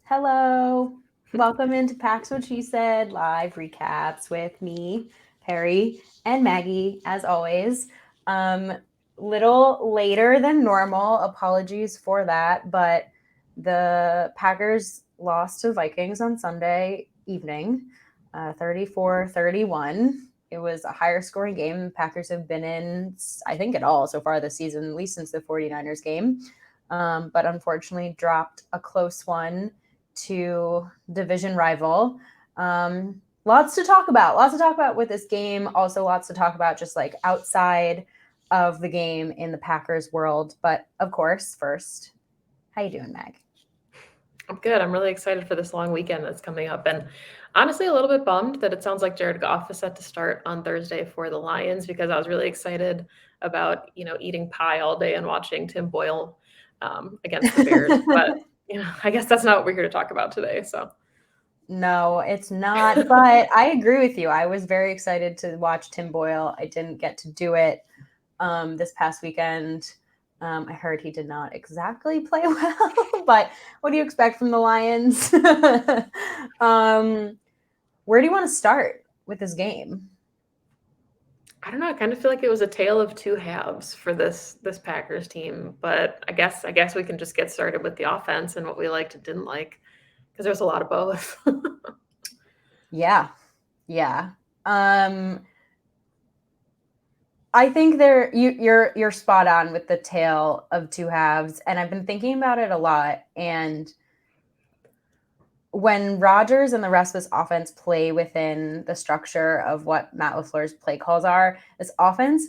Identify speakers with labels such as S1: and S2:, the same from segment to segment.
S1: Hello. Welcome into Pax What She Said live recaps with me, Perri and Maggie, as always. Um, little later than normal. Apologies for that, but the Packers lost to Vikings on Sunday evening, 34-31. It was a higher scoring game the Packers have been in, I think, at all so far this season, at least since the 49ers game. But unfortunately dropped a close one to division rival. Lots to talk about. Lots to talk about with this game. Also, lots to talk about just like outside of the game in the Packers world. But of course, first, how you doing, Meg?
S2: I'm good. I'm really excited for this long weekend that's coming up. And honestly, a little bit bummed that it sounds like Jared Goff is set to start on Thursday for the Lions because I was really excited about, eating pie all day and watching Tim Boyle against the Bears. But, I guess that's not what we're here to talk about today. So,
S1: No, it's not. But I agree with you. I was very excited to watch Tim Boyle. I didn't get to do it this past weekend. I heard he did not exactly play well, but what do you expect from the Lions? Where do you want to start with this game?
S2: I don't know. I kind of feel like it was a tale of two halves for this Packers team. But I guess we can just get started with the offense and what we liked and didn't like because there's a lot of both.
S1: Yeah, yeah. Um, I think you're spot on with the tale of two halves, and I've been thinking about it a lot. And when Rodgers and the rest of this offense play within the structure of what Matt LaFleur's play calls are, this offense,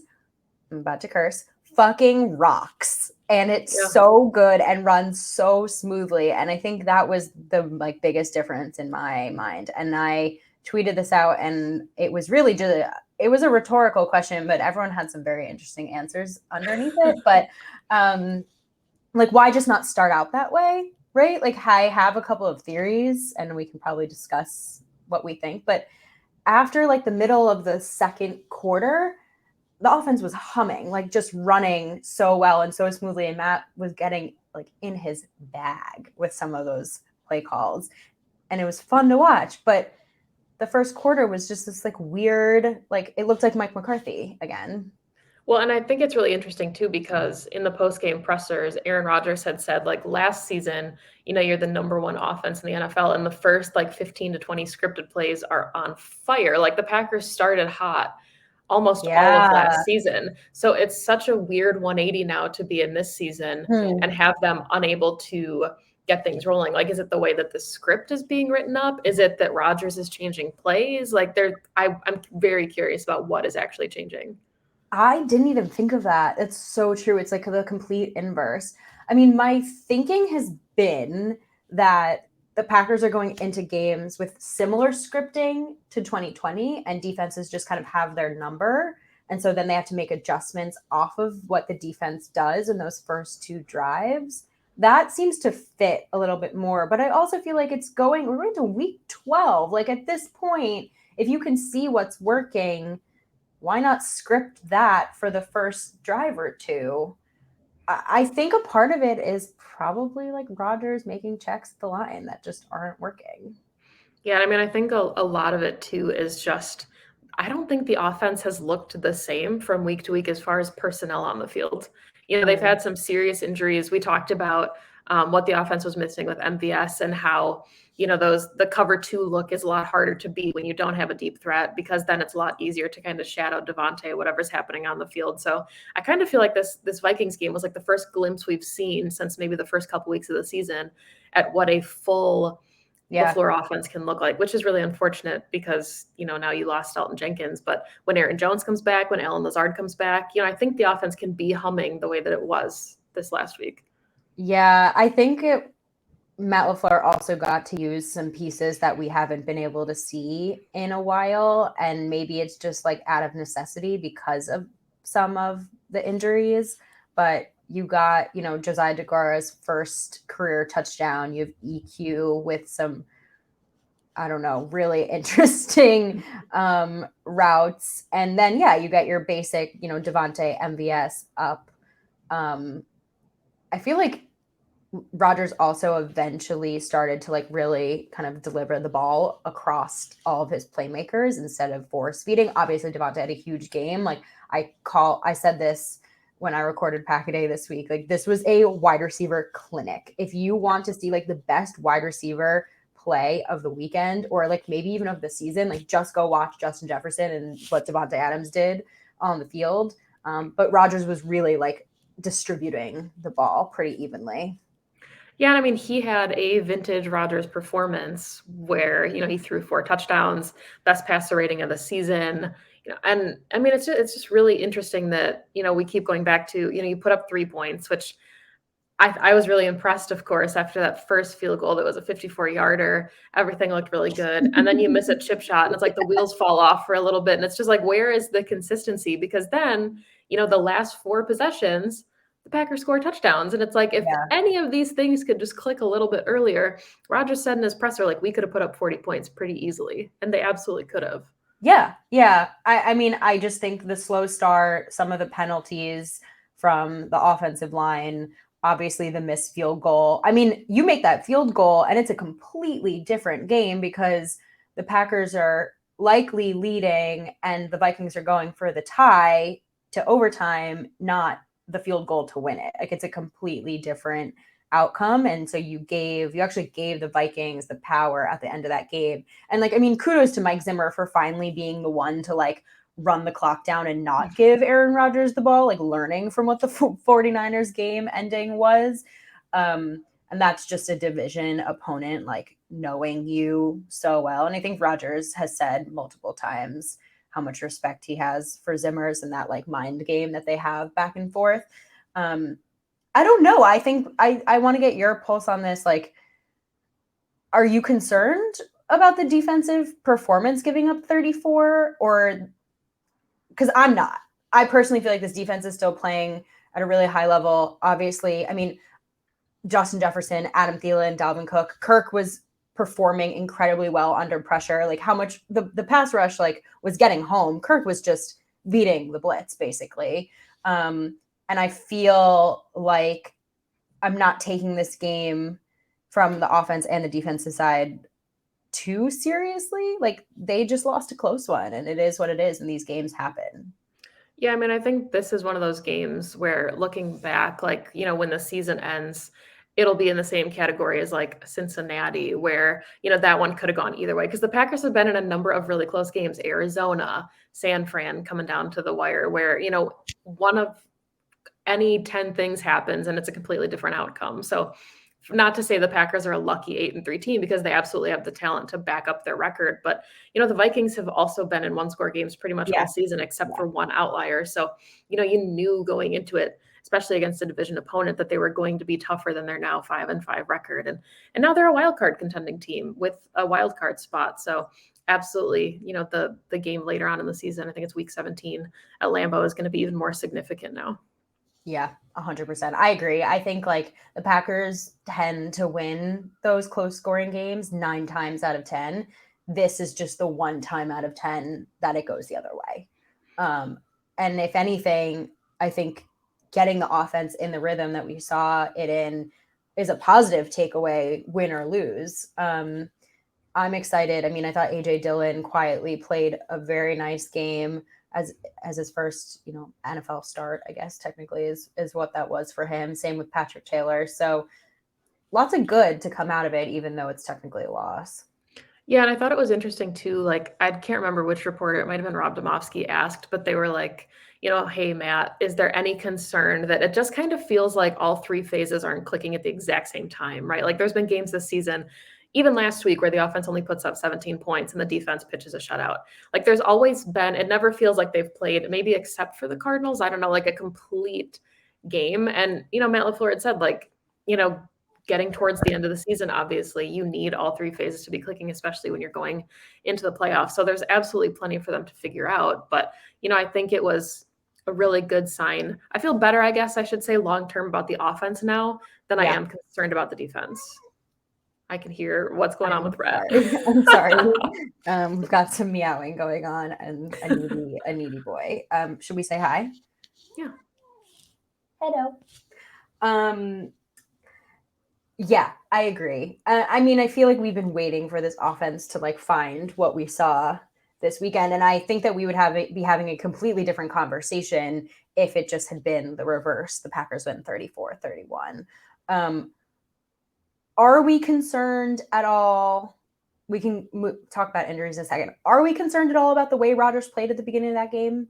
S1: I'm about to curse, fucking rocks. And it's
S2: Yeah.
S1: so good and runs so smoothly. And I think that was the biggest difference in my mind. And I tweeted this out, and it was really just it was a rhetorical question, but everyone had some very interesting answers underneath it. But why just not start out that way? Right? Like, I have a couple of theories and we can probably discuss what we think. But after the middle of the second quarter, the offense was humming, just running so well and so smoothly. And Matt was getting in his bag with some of those play calls. And it was fun to watch. But the first quarter was just this weird, it looked like Mike McCarthy again.
S2: Well, and I think it's really interesting too because in the post-game pressers, Aaron Rodgers had said last season, you're the number one offense in the NFL, and the first 15 to 20 scripted plays are on fire. Like the Packers started hot almost all of
S1: Yeah.
S2: last season. So it's such a weird 180 now to be in this season and have them unable to get things rolling. Like, is it the way that the script is being written up? Is it that Rodgers is changing plays? I'm very curious about what is actually changing.
S1: I didn't even think of that. It's so true. It's like the complete inverse. I mean, my thinking has been that the Packers are going into games with similar scripting to 2020, and defenses just kind of have their number. And so then they have to make adjustments off of what the defense does in those first two drives. That seems to fit a little bit more. But I also feel like we're going to week 12. Like, at this point, if you can see what's working, why not script that for the first drive or two? I think a part of it is probably Rodgers making checks at the line that just aren't working.
S2: Yeah, I mean, I think a lot of it too is just I don't think the offense has looked the same from week to week as far as personnel on the field. They've had some serious injuries. We talked about what the offense was missing with MVS and how the cover two look is a lot harder to beat when you don't have a deep threat because then it's a lot easier to kind of shadow Devontae, whatever's happening on the field. So I kind of feel like this Vikings game was like the first glimpse we've seen since maybe the first couple weeks of the season at what a full
S1: Yeah.
S2: LaFleur offense can look like, which is really unfortunate because, now you lost Elton Jenkins. But when Aaron Jones comes back, when Allen Lazard comes back, I think the offense can be humming the way that it was this last week.
S1: Yeah, I think Matt LaFleur also got to use some pieces that we haven't been able to see in a while. And maybe it's just out of necessity because of some of the injuries. But you got, Josiah DeGuara's first career touchdown. You have EQ with some, I don't know, really interesting routes. And then, yeah, you get your basic, Devontae MVS up. I feel like Rodgers also eventually started to like really kind of deliver the ball across all of his playmakers instead of force feeding. Obviously, Devonta had a huge game. Like I said this when I recorded Pack a Day this week. Like this was a wide receiver clinic. If you want to see like the best wide receiver play of the weekend or like maybe even of the season, like just go watch Justin Jefferson and what Devonta Adams did on the field. But Rodgers was really like distributing the ball pretty evenly.
S2: Yeah, and I mean, he had a vintage Rodgers performance where, he threw 4 touchdowns, best passer rating of the season. And I mean, it's just really interesting that, we keep going back to, you put up 3 points, which I was really impressed, of course, after that first field goal that was a 54-yarder. Everything looked really good. And then you miss a chip shot, and it's like the wheels fall off for a little bit. And it's just like, where is the consistency? Because then, the last 4 possessions, the Packers score touchdowns. And it's like, if
S1: Yeah.
S2: any of these things could just click a little bit earlier, Rodgers said in his presser, like, we could have put up 40 points pretty easily. And they absolutely could have.
S1: Yeah. Yeah. I mean, I just think the slow start, some of the penalties from the offensive line, obviously the missed field goal. I mean, you make that field goal and it's a completely different game because the Packers are likely leading and the Vikings are going for the tie to overtime, not the field goal to win it. Like it's a completely different outcome. And so you actually gave the Vikings the power at the end of that game. And like, I mean, kudos to Mike Zimmer for finally being the one to like run the clock down and not give Aaron Rodgers the ball, like learning from what the 49ers game ending was. And that's just a division opponent, like knowing you so well. And I think Rodgers has said multiple times how much respect he has for Zimmer's and that like mind game that they have back and forth. I don't know. I think I want to get your pulse on this. Like, are you concerned about the defensive performance giving up 34? Or because I'm not. I personally feel like this defense is still playing at a really high level. Obviously, I mean, Justin Jefferson, Adam Thielen, Delvin Cook. Kirk was performing incredibly well under pressure. Like how much the pass rush like was getting home. Kirk was just beating the blitz basically. And I feel like I'm not taking this game from the offense and the defensive side too seriously. Like they just lost a close one and it is what it is and these games happen.
S2: Yeah, I mean, I think this is one of those games where looking back, like, when the season ends, it'll be in the same category as like Cincinnati, where, that one could have gone either way. Because the Packers have been in a number of really close games, Arizona, San Fran coming down to the wire, where, one of any 10 things happens and it's a completely different outcome. So not to say the Packers are a lucky 8-3 team because they absolutely have the talent to back up their record. But, the Vikings have also been in 1-score games pretty much all
S1: Yeah.
S2: season, except
S1: Yeah.
S2: for one outlier. So, you knew going into it, especially against a division opponent, that they were going to be tougher than their now 5-5 record. And now they're a wild card contending team with a wild card spot. So absolutely, the game later on in the season, I think it's week 17 at Lambeau, is going to be even more significant now.
S1: Yeah, 100%. I agree. I think like the Packers tend to win those close scoring games 9 times out of 10. This is just the 1 time out of 10 that it goes the other way. And if anything, I think getting the offense in the rhythm that we saw it in is a positive takeaway, win or lose. I'm excited. I mean, I thought AJ Dillon quietly played a very nice game as his first, NFL start, I guess technically is what that was for him. Same with Patrick Taylor. So lots of good to come out of it, even though it's technically a loss.
S2: Yeah, and I thought it was interesting too. Like, I can't remember which reporter, it might have been Rob Domofsky asked, but they were like, hey, Matt, is there any concern that it just kind of feels like all 3 phases aren't clicking at the exact same time, right? Like, there's been games this season, even last week, where the offense only puts up 17 points and the defense pitches a shutout. Like, there's always been, it never feels like they've played, maybe except for the Cardinals, I don't know, like a complete game. And, Matt LaFleur had said, like, getting towards the end of the season, obviously, you need all 3 phases to be clicking, especially when you're going into the playoffs. So there's absolutely plenty for them to figure out. But, I think it was a really good sign. I feel better, I guess I should say, long-term about the offense now than I am concerned about the defense. I can hear what's going on with Brett.
S1: I'm sorry. We've got some meowing going on and a needy boy. Should we say hi?
S2: Yeah.
S1: Hello. Yeah, I agree. I mean, I feel like we've been waiting for this offense to like find what we saw this weekend, and I think that we would be having a completely different conversation if it just had been the reverse. The Packers win 34-31. Are we concerned at all? We can talk about injuries in a second. Are we concerned at all about the way Rodgers played at the beginning of that game?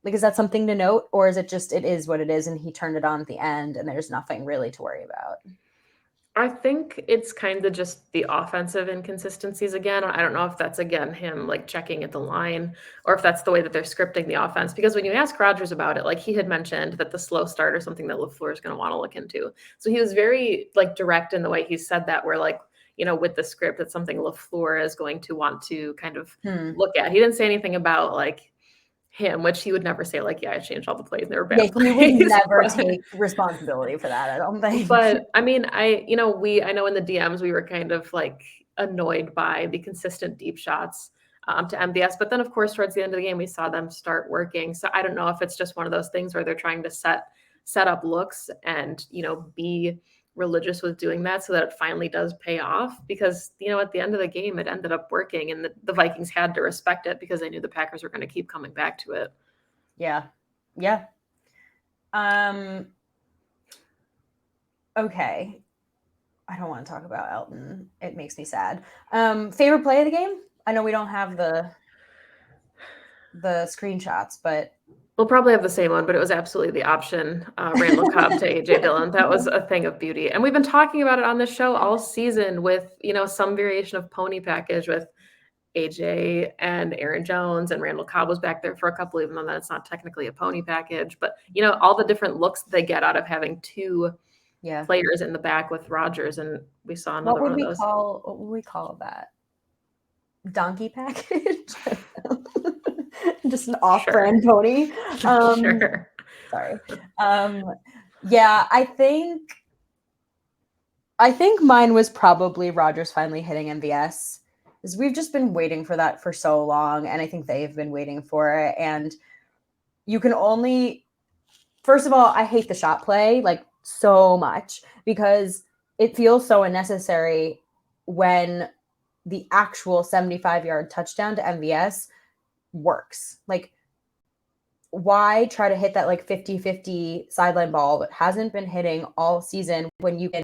S1: Like, is that something to note, or is it just it is what it is, and he turned it on at the end, and there's nothing really to worry about?
S2: I think it's kind of just the offensive inconsistencies again. I don't know if that's again him like checking at the line or if that's the way that they're scripting the offense. Because when you ask Rodgers about it, like he had mentioned that the slow start is something that LaFleur is going to want to look into. So he was very like direct in the way he said that, where like, with the script, it's something LaFleur is going to want to kind of look at. He didn't say anything about like him, which he would never say, like, yeah, I changed all the plays and they were
S1: Yeah,
S2: bad
S1: he would
S2: plays.
S1: never take responsibility for that, I don't think.
S2: But I mean, I know in the DMs we were kind of like annoyed by the consistent deep shots to MVS, but then of course towards the end of the game we saw them start working. So I don't know if it's just one of those things where they're trying to set up looks and be religious with doing that so that it finally does pay off, because at the end of the game it ended up working, and the Vikings had to respect it because they knew the Packers were going to keep coming back to it.
S1: Yeah. Okay. I don't want to talk about Elton. It makes me sad. Favorite play of the game? I know we don't have the screenshots, but
S2: We'll probably have the same one, but it was absolutely the option, Randall Cobb to AJ Dillon. That was a thing of beauty, and we've been talking about it on the show all season with some variation of pony package with AJ and Aaron Jones, and Randall Cobb was back there for a couple, even though that's not technically a pony package. But all the different looks they get out of having two players in the back with Rodgers, and we saw another one of those.
S1: What would we call that? Donkey package? Just an off-brand pony.
S2: Sure.
S1: Sorry. Yeah, I think mine was probably Rodgers finally hitting MVS, because we've just been waiting for that for so long, and I think they've been waiting for it. And you can only, first of all, I hate the shot play like so much because it feels so unnecessary when the actual 75-yard touchdown to MVS works. Like, why try to hit that like 50-50 sideline ball that hasn't been hitting all season when you can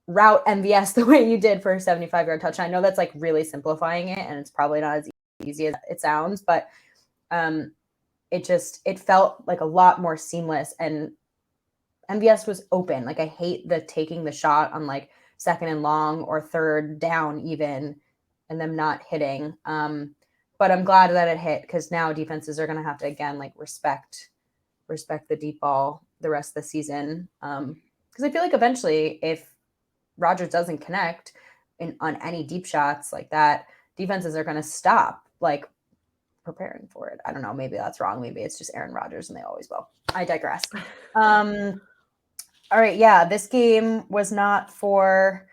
S1: route MVS the way you did for a 75-yard touchdown? I know that's like really simplifying it, and it's probably not as easy as it sounds, but it felt like a lot more seamless, and MVS was open. Like, I hate the taking the shot on like second and long or third down even, and them not hitting. But I'm glad that it hit, because now defenses are going to have to again like respect the deep ball the rest of the season. Because I feel like eventually, if Rodgers doesn't connect on any deep shots like that, defenses are going to stop like preparing for it. I don't know. Maybe that's wrong. Maybe it's just Aaron Rodgers and they always will. I digress. All right. Yeah. This game was not for,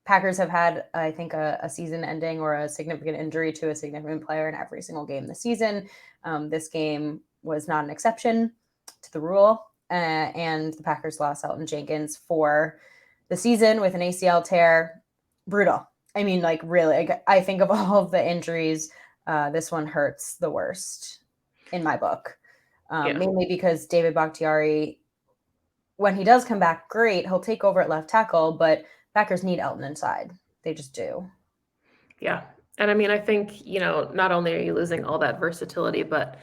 S1: Packers have had, I think, a season ending or a significant injury to a significant player in every single game this season. This game was not an exception to the rule. And the Packers lost Elton Jenkins for the season with an ACL tear. Brutal. I mean, like, really, I think of all of the injuries, this one hurts the worst in my book. Mainly because David Bakhtiari, when he does come back, great, he'll take over at left tackle, but Packers need Elton inside. They just do.
S2: Yeah. And I mean, I think, not only are you losing all that versatility, but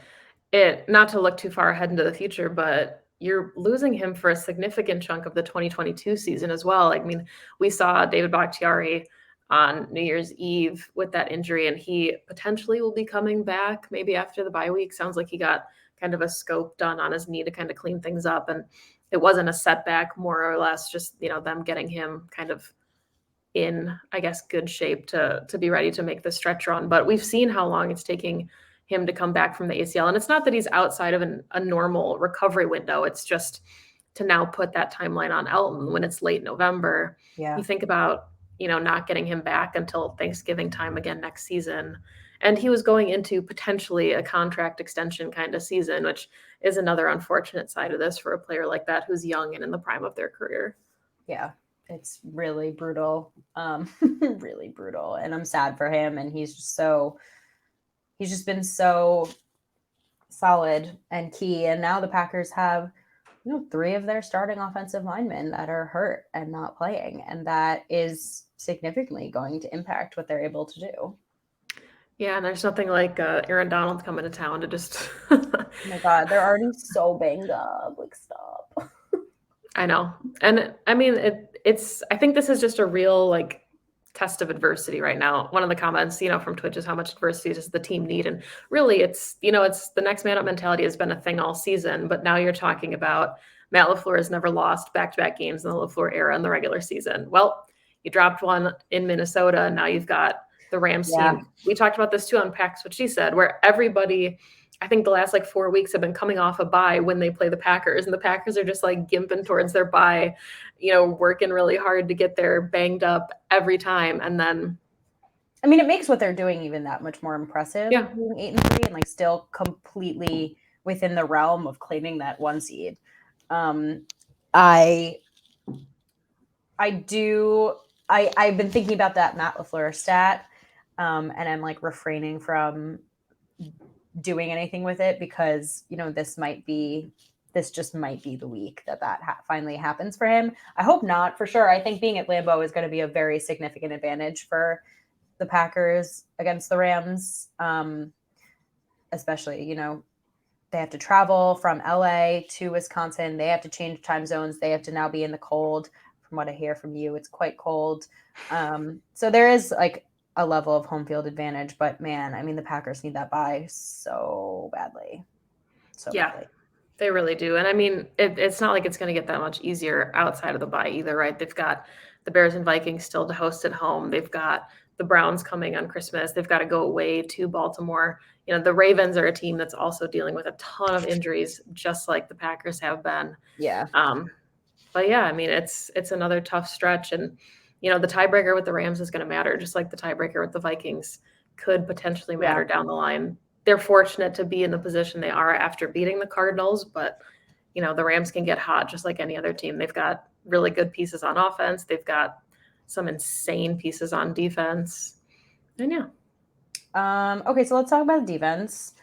S2: not to look too far ahead into the future, but you're losing him for a significant chunk of the 2022 season as well. I mean, we saw David Bakhtiari on New Year's Eve with that injury, and he potentially will be coming back maybe after the bye week. Sounds like he got kind of a scope done on his knee to kind of clean things up. And it wasn't a setback, more or less, just, them getting him kind of in, I guess, good shape to be ready to make the stretch run. But we've seen how long it's taking him to come back from the ACL. And it's not that he's outside of a normal recovery window. It's just to now put that timeline on Elton when it's late November.
S1: Yeah.
S2: You think about, not getting him back until Thanksgiving time again next season. And he was going into potentially a contract extension kind of season, which is another unfortunate side of this for a player like that who's young and in the prime of their career.
S1: Yeah, it's really brutal. Really brutal. And I'm sad for him. And he's just been so solid and key. And now the Packers have, 3 of their starting offensive linemen that are hurt and not playing. And that is significantly going to impact what they're able to do.
S2: Yeah, and there's nothing like Aaron Donald coming to town to just.
S1: Oh my God, they're already so banged up. Like, stop.
S2: I know. And I mean, it's, I think this is just a real like test of adversity right now. One of the comments, from Twitch is how much adversity does the team need? And really it's, it's the next man up mentality has been a thing all season, but now you're talking about Matt LaFleur has never lost back-to-back games in the LaFleur era in the regular season. Well, you dropped one in Minnesota, and now you've got the Rams team. We talked about this too on Packs What She Said, where everybody, I think the last 4 weeks have been coming off a bye when they play the Packers, and the Packers are just gimping towards their bye, working really hard to get there, banged up every time. And then,
S1: I mean, it makes what they're doing even that much more impressive.
S2: Yeah.
S1: Being 8-3 and still completely within the realm of claiming that 1 seed. I've been thinking about that Matt LaFleur stat, and I'm refraining from doing anything with it because this just might be the week that finally happens for him. I hope not, for sure. I think being at Lambeau is going to be a very significant advantage for the Packers against the Rams, especially, they have to travel from LA to Wisconsin. They have to change time zones. They have to now be in the cold. From what I hear from you, it's quite cold. So there is a level of home field advantage, but man, I mean, the Packers need that bye so badly. Badly.
S2: They really do. And I mean, it's not like it's going to get that much easier outside of the bye either, right? They've got the Bears and Vikings still to host at home. They've got the Browns coming on Christmas. They've got to go away to Baltimore. The Ravens are a team that's also dealing with a ton of injuries, just like the Packers have been.
S1: Yeah.
S2: But yeah, I mean, it's another tough stretch. And, the tiebreaker with the Rams is going to matter, just like the tiebreaker with the Vikings could potentially matter down the line. They're fortunate to be in the position they are after beating the Cardinals, but, the Rams can get hot just like any other team. They've got really good pieces on offense. They've got some insane pieces on defense. And yeah.
S1: Okay, so let's talk about the defense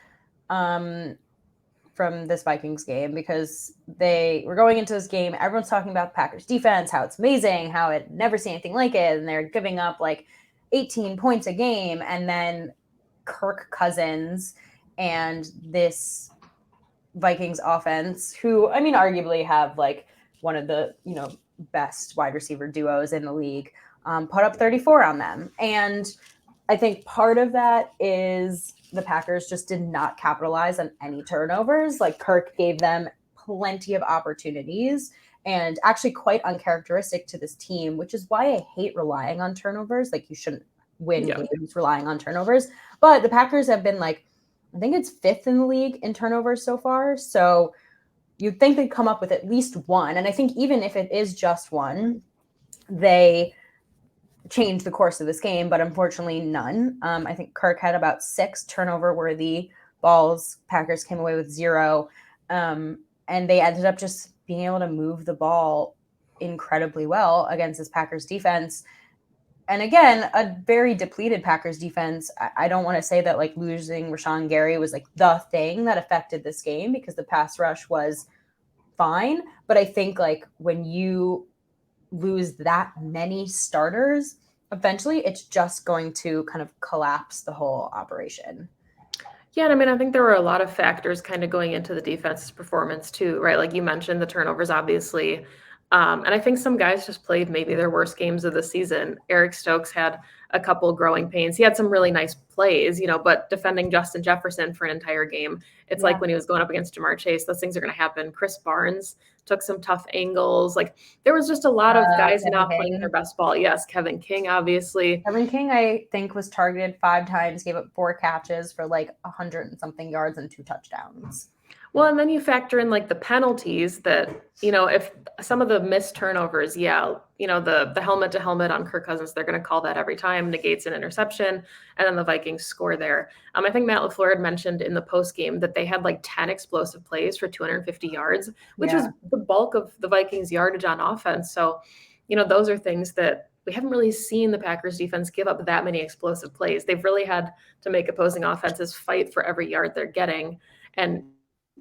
S1: from this Vikings game, because they were going into this game. Everyone's talking about the Packers defense, how it's amazing, how it never seen anything like it. And they're giving up 18 points a game. And then Kirk Cousins and this Vikings offense, who, I mean, arguably have one of the, best wide receiver duos in the league, put up 34 on them. And I think part of that is the Packers just did not capitalize on any turnovers. Kirk gave them plenty of opportunities, and actually quite uncharacteristic to this team, which is why I hate relying on turnovers. You shouldn't win games relying on turnovers. But the Packers have been I think it's 5th in the league in turnovers so far. So you'd think they'd come up with at least 1. And I think even if it is just 1, they change the course of this game, but unfortunately none. I think Kirk had about 6 turnover-worthy balls. Packers came away with 0. And they ended up just being able to move the ball incredibly well against this Packers defense. And again, a very depleted Packers defense. I don't want to say that losing Rashawn Gary was the thing that affected this game, because the pass rush was fine. But I think when you lose that many starters, eventually it's just going to kind of collapse the whole operation.
S2: Yeah, and I mean, I think there were a lot of factors kind of going into the defense's performance too, right? Like you mentioned, the turnovers, obviously. And I think some guys just played maybe their worst games of the season. Eric Stokes had a couple growing pains. He had some really nice plays, but defending Justin Jefferson for an entire game, it's like when he was going up against Jamar Chase, those things are going to happen. Chris Barnes took some tough angles. There was just a lot of guys not playing their best ball. Yes, Kevin King, obviously.
S1: Kevin King, I think, was targeted 5 times, gave up 4 catches for 100 and something yards and 2 touchdowns.
S2: Well, and then you factor in like the penalties that, if some of the missed turnovers, the helmet to helmet on Kirk Cousins, they're going to call that every time, negates an interception, and then the Vikings score there. I think Matt LaFleur had mentioned in the post game that they had like 10 explosive plays for 250 yards, which was
S1: Yeah.
S2: the bulk of the Vikings' yardage on offense. So, those are things that we haven't really seen the Packers defense give up that many explosive plays. They've really had to make opposing offenses fight for every yard they're getting. And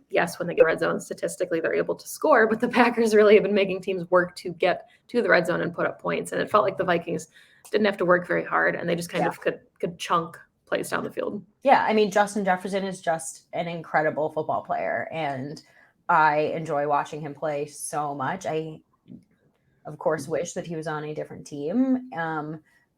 S2: yes, when they get red zone, statistically they're able to score, but the Packers really have been making teams work to get to the red zone and put up points. And it felt like the Vikings didn't have to work very hard, and they just kind of could chunk plays down the field.
S1: Yeah, I mean, Justin Jefferson is just an incredible football player, and I enjoy watching him play so much. I, of course, wish that he was on a different team,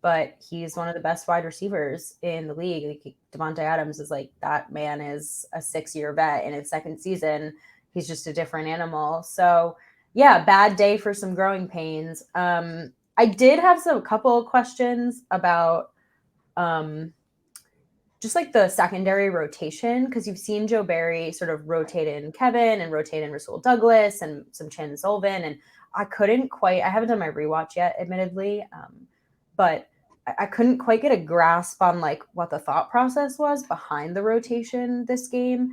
S1: but he's one of the best wide receivers in the league. Like, Devontae Adams is like, that man is a 6-year vet in his second season. He's just a different animal. So, yeah, bad day for some growing pains. I did have a couple of questions about just like the secondary rotation, because you've seen Joe Barry sort of rotate in Kevin and rotate in Rasul Douglas and some Chan Sullivan. And I haven't done my rewatch yet, admittedly, but I couldn't quite get a grasp on like what the thought process was behind the rotation this game.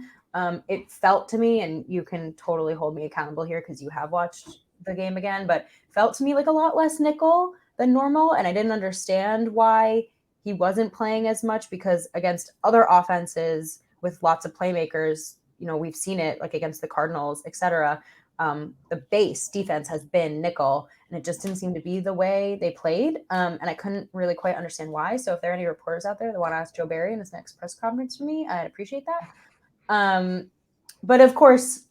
S1: It felt to me, and you can totally hold me accountable here because you have watched the game again, but felt to me like a lot less nickel than normal. And I didn't understand why he wasn't playing as much, because against other offenses with lots of playmakers, we've seen it like against the Cardinals, etc. The base defense has been nickel, and it just didn't seem to be the way they played. And I couldn't really quite understand why. So if there are any reporters out there that want to ask Joe Barry in his next press conference for me, I'd appreciate that. But of course,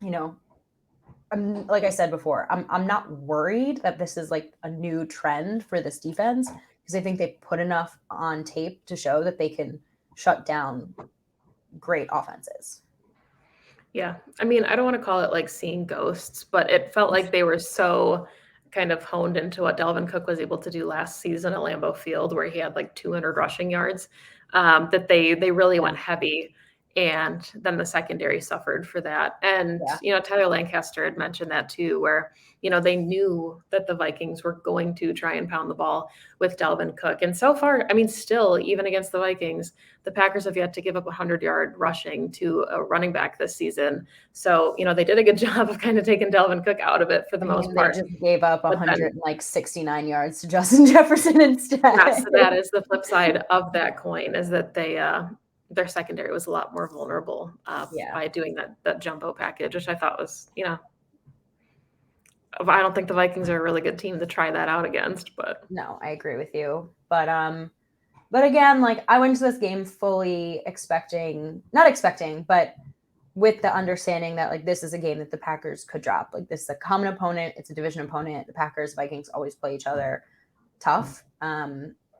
S1: like I said before, I'm not worried that this is like a new trend for this defense, because I think they put enough on tape to show that they can shut down great offenses.
S2: Yeah. I mean, I don't want to call it like seeing ghosts, but it felt like they were so kind of honed into what Delvin Cook was able to do last season at Lambeau Field, where he had like 200 rushing yards, that they really went heavy. And then the secondary suffered for that. And, Tyler Lancaster had mentioned that too, where, they knew that the Vikings were going to try and pound the ball with Delvin Cook. And so far, I mean, still, even against the Vikings, the Packers have yet to give up 100-yard rushing to a running back this season. So, they did a good job of kind of taking Delvin Cook out of it for the most part.
S1: They just gave up 169 yards to Justin Jefferson instead.
S2: Yes, that is the flip side of that coin, is that their secondary was a lot more vulnerable by doing that jumbo package, which I thought was, I don't think the Vikings are a really good team to try that out against, but
S1: no, I agree with you. But again, like, I went to this game fully not expecting, but with the understanding that like this is a game that the Packers could drop. Like, this is a common opponent, it's a division opponent. The Packers, Vikings always play each other tough.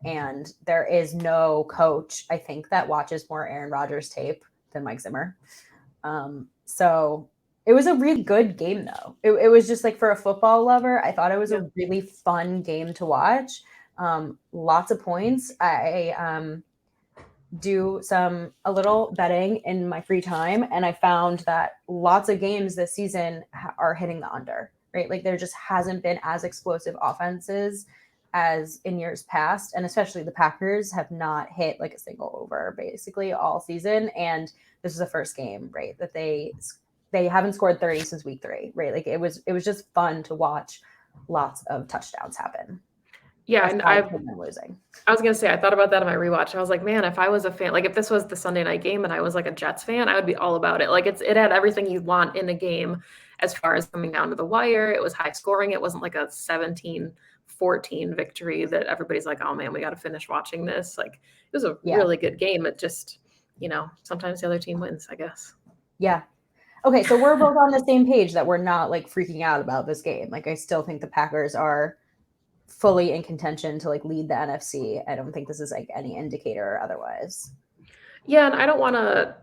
S1: And there is no coach, I think, that watches more Aaron Rodgers tape than Mike Zimmer. So it was a really good game, though. It was just like, for a football lover, I thought it was a really fun game to watch. Lots of points. I do a little betting in my free time, and I found that lots of games this season are hitting the under, right? Like, there just hasn't been as explosive offenses as in years past, and especially the Packers have not hit like a single over basically all season. And this is the first game, right, that they haven't scored 30 since week 3, right? Like, it was just fun to watch lots of touchdowns happen.
S2: Yeah, and
S1: I was
S2: gonna say, I thought about that in my rewatch. I was like, man, if I was a fan, like if this was the Sunday night game and I was like a Jets fan, I would be all about it. Like, it had everything you want in a game as far as coming down to the wire. It was high scoring. It wasn't like a 17-14 victory that everybody's like, oh man, we got to finish watching this. Like, it was a really good game. It just, sometimes the other team wins, I guess.
S1: Yeah. Okay, so we're both on the same page that we're not like freaking out about this game. Like, I still think the Packers are fully in contention to like lead the NFC. I don't think this is like any indicator otherwise.
S2: Yeah, and I don't want to,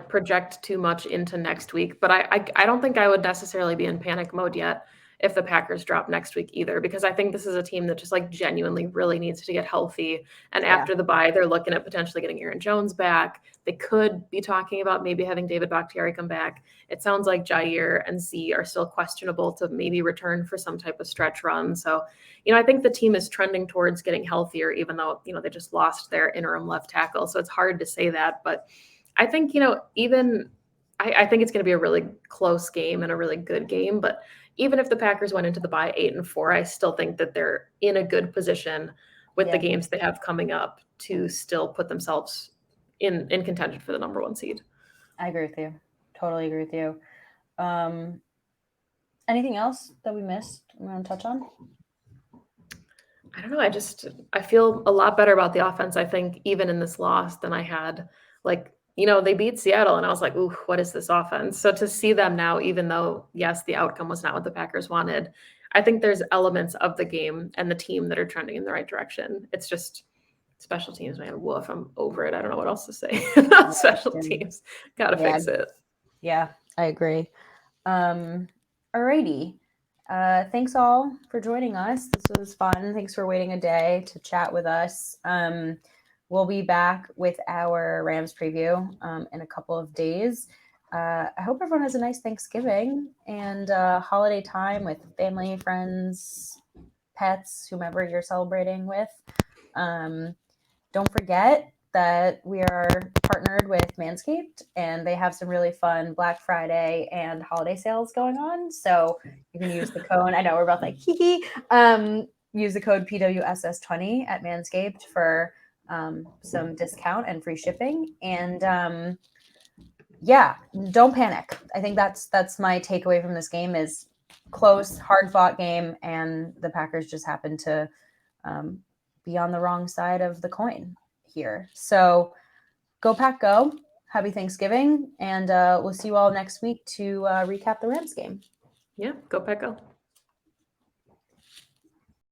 S2: project too much into next week, but I don't think I would necessarily be in panic mode yet. if the Packers drop next week either, because I think this is a team that just like genuinely really needs to get healthy. And after the bye, they're looking at potentially getting Aaron Jones back. They could be talking about maybe having David Bakhtiari come back. It sounds like Jair and Z are still questionable to maybe return for some type of stretch run. So, I think the team is trending towards getting healthier, even though, they just lost their interim left tackle. So it's hard to say that. But I think, I think it's going to be a really close game and a really good game. But even if the Packers went into the bye 8-4, I still think that they're in a good position with the games they have coming up to still put themselves in contention for the number 1 seed.
S1: I agree with you. Totally agree with you. Anything else that we missed we want to touch on?
S2: I don't know. I feel a lot better about the offense, I think, even in this loss than I had. Like, they beat Seattle and I was like, ooh, what is this offense? So to see them now, even though, yes, the outcome was not what the Packers wanted, I think there's elements of the game and the team that are trending in the right direction. It's just special teams, man. Woof, I'm over it. I don't know what else to say about special teams. Got to fix it.
S1: Yeah, I agree. Alrighty. Thanks all for joining us. This was fun. Thanks for waiting a day to chat with us. We'll be back with our Rams preview in a couple of days. I hope everyone has a nice Thanksgiving and holiday time with family, friends, pets, whomever you're celebrating with. Don't forget that we are partnered with Manscaped, and they have some really fun Black Friday and holiday sales going on. So you can use the code. I know we're both like, hee. Use the code PWSS20 at Manscaped for some discount and free shipping. And don't panic. I think that's my takeaway from this game is close, hard-fought game, and the Packers just happened to be on the wrong side of the coin here. So go Pack go. Happy Thanksgiving, and we'll see you all next week to recap the Rams game.
S2: Yeah, go Pack go.